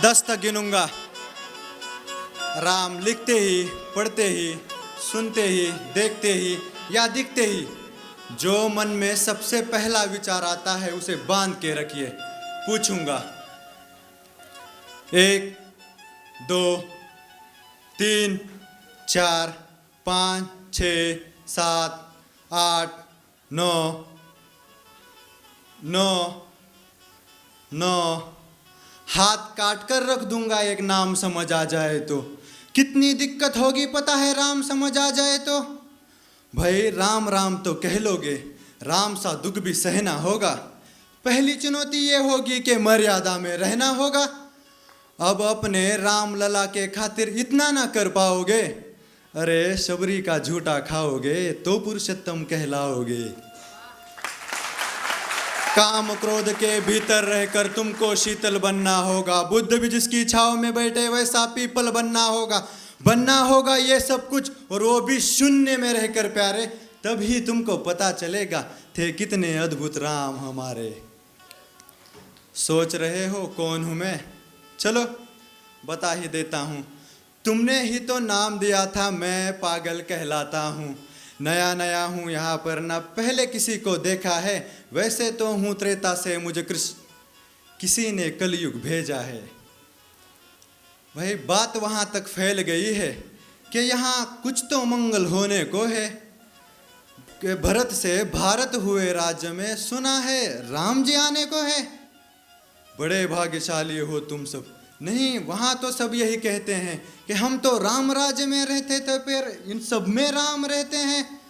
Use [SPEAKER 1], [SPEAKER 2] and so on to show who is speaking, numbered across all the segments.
[SPEAKER 1] 10 तक गिनूंगा। राम लिखते ही, पढ़ते ही, सुनते ही, देखते ही या दिखते ही जो मन में सबसे पहला विचार आता है उसे बांध के रखिए। पूछूंगा 1 2 3 4 5 6 7 8 9 9 9 हाथ काट कर रख दूंगा एक नाम समझ आ जाए तो। कितनी दिक्कत होगी पता है राम समझ आ जाए तो। भाई राम राम तो कह लोगे, राम सा दुख भी सहना होगा। पहली चुनौती ये होगी कि मर्यादा में रहना होगा। अब अपने राम लला के खातिर इतना ना कर पाओगे, अरे शबरी का झूठा खाओगे तो पुरुषोत्तम कहलाओगे। काम क्रोध के भीतर रहकर तुमको शीतल बनना होगा। बुद्ध भी जिसकी छाव में बैठे वैसा पीपल बनना होगा ये सब कुछ, और वो भी शून्य में रहकर प्यारे। तभी तुमको पता चलेगा थे कितने अद्भुत राम हमारे। सोच रहे हो कौन हूं मैं? चलो बता ही देता हूं। तुमने ही तो नाम दिया था मैं पागल कहलाता हूं। नया नया हूँ यहाँ पर, ना पहले किसी को देखा है। वैसे तो हूँ त्रेता से, मुझे कृष्ण किसी ने कलयुग भेजा है। भाई बात वहाँ तक फैल गई है कि यहाँ कुछ तो मंगल होने को है। कि भरत से भारत हुए राज्य में, सुना है राम जी आने को है। बड़े भाग्यशाली हो तुम सब। नहीं, वहाँ तो सब यही कहते हैं कि हम तो राम राज्य में रहते थे, फिर इन सब में राम रहते हैं।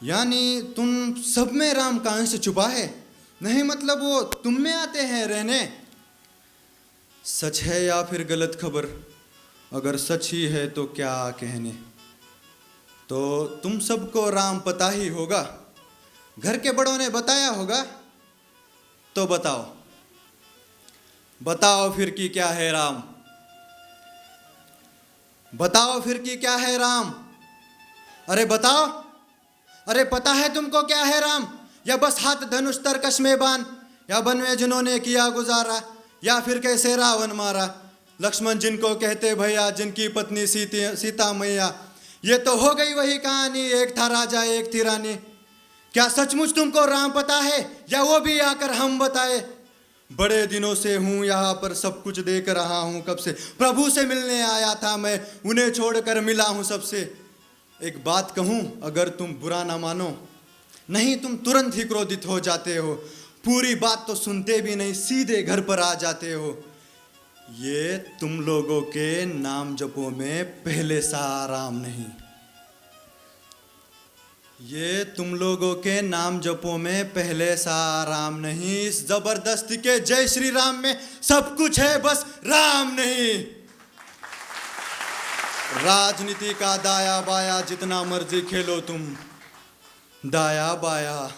[SPEAKER 1] यानी तुम सब में राम का अंश छुपा है। नहीं मतलब वो तुम में आते हैं रहने। सच है या फिर गलत खबर? अगर सच ही है तो क्या कहने। तो तुम सबको राम पता ही होगा, घर के बड़ों ने बताया होगा। तो बताओ फिर कि क्या है राम। बताओ फिर कि क्या है राम। अरे बताओ, अरे पता है तुमको क्या है राम? या बस हाथ धनुष तरकश में बान, या वन में जिन्होंने किया गुजारा, या फिर कैसे रावण मारा। लक्ष्मण जिनको कहते भैया, जिनकी पत्नी सीता मैया। ये तो हो गई वही कहानी, एक था राजा एक थी रानी। क्या सचमुच तुमको राम पता है, या वो भी आकर हम बताए? बड़े दिनों से हूँ यहाँ पर, सब कुछ देख रहा हूँ कब से। प्रभु से मिलने आया था मैं, उन्हें छोड़कर मिला हूँ सबसे। एक बात कहूँ, अगर तुम बुरा ना मानो, नहीं तुम तुरंत ही क्रोधित हो जाते हो। पूरी बात तो सुनते भी नहीं, सीधे घर पर आ जाते हो। ये तुम लोगों के नाम जपों में पहले सा आराम नहीं। ये तुम लोगों के नाम जपों में पहले सा आराम नहीं। इस जबरदस्ती के जय श्री राम में सब कुछ है, बस राम नहीं। राजनीति का दाया बाया जितना मर्जी खेलो तुम, दाया बाया।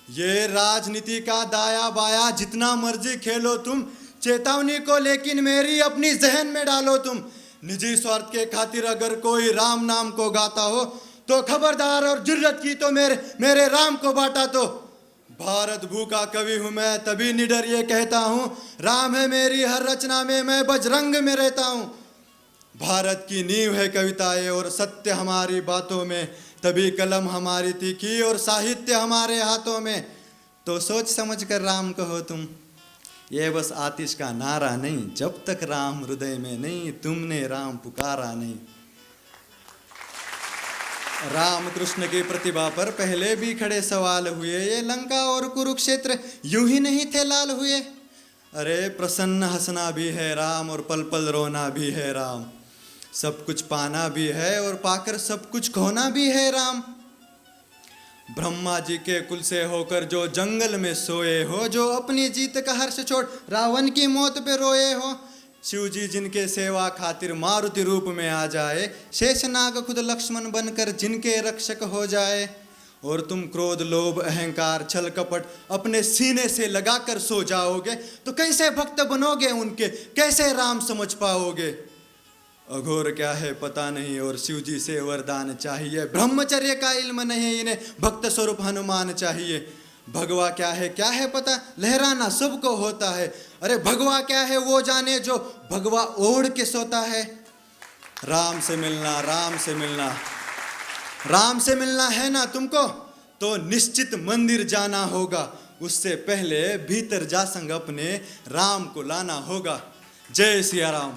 [SPEAKER 1] ये राजनीति का दाया बाया जितना मर्जी खेलो तुम। चेतावनी को लेकिन मेरी अपनी जहन में डालो तुम। निजी स्वार्थ के खातिर अगर कोई राम नाम को गाता हो तो खबरदार, और जुर्रत की तो मेरे राम को बांटा तो। भारत भू का कवि हूँ मैं, तभी निडर ये कहता हूँ, राम है मेरी हर रचना में, मैं बजरंग में रहता हूँ। भारत की नींव है कविताएं और सत्य हमारी बातों में, तभी कलम हमारी तीखी और साहित्य हमारे हाथों में। तो सोच समझ कर राम कहो तुम। ये बस आतिश का नारा नहीं, जब तक राम हृदय में नहीं, तुमने राम पुकारा नहीं। राम कृष्ण की प्रतिभा पर पहले भी खड़े सवाल हुए। ये लंका और कुरुक्षेत्र यूं ही नहीं थे लाल हुए। अरे प्रसन्न हंसना भी है राम, और पल पल रोना भी है राम। सब कुछ पाना भी है और पाकर सब कुछ खोना भी है राम। ब्रह्मा जी के कुल से होकर जो जंगल में सोए हो, जो अपनी जीत का हर्ष छोड़ रावण की मौत पे रोए हो। शिव जी जिनके सेवा खातिर मारुति रूप में आ जाए, शेषनाग खुद लक्ष्मण बनकर जिनके रक्षक हो जाए। और तुम क्रोध लोभ अहंकार छल कपट अपने सीने से लगाकर सो जाओगे, तो कैसे भक्त बनोगे उनके, कैसे राम समझ पाओगे? अघोर क्या है पता नहीं, और शिव जी से वरदान चाहिए। ब्रह्मचर्य का इल्म नहीं इन्हें, भक्त स्वरूप हनुमान चाहिए। भगवा क्या है पता, लहराना सबको होता है। अरे भगवा क्या है वो जाने जो भगवा ओढ़ के सोता है। राम से मिलना, राम से मिलना, राम से मिलना है ना तुमको, तो निश्चित मंदिर जाना होगा। उससे पहले भीतर जा संग अपने राम को लाना होगा। जय सिया राम।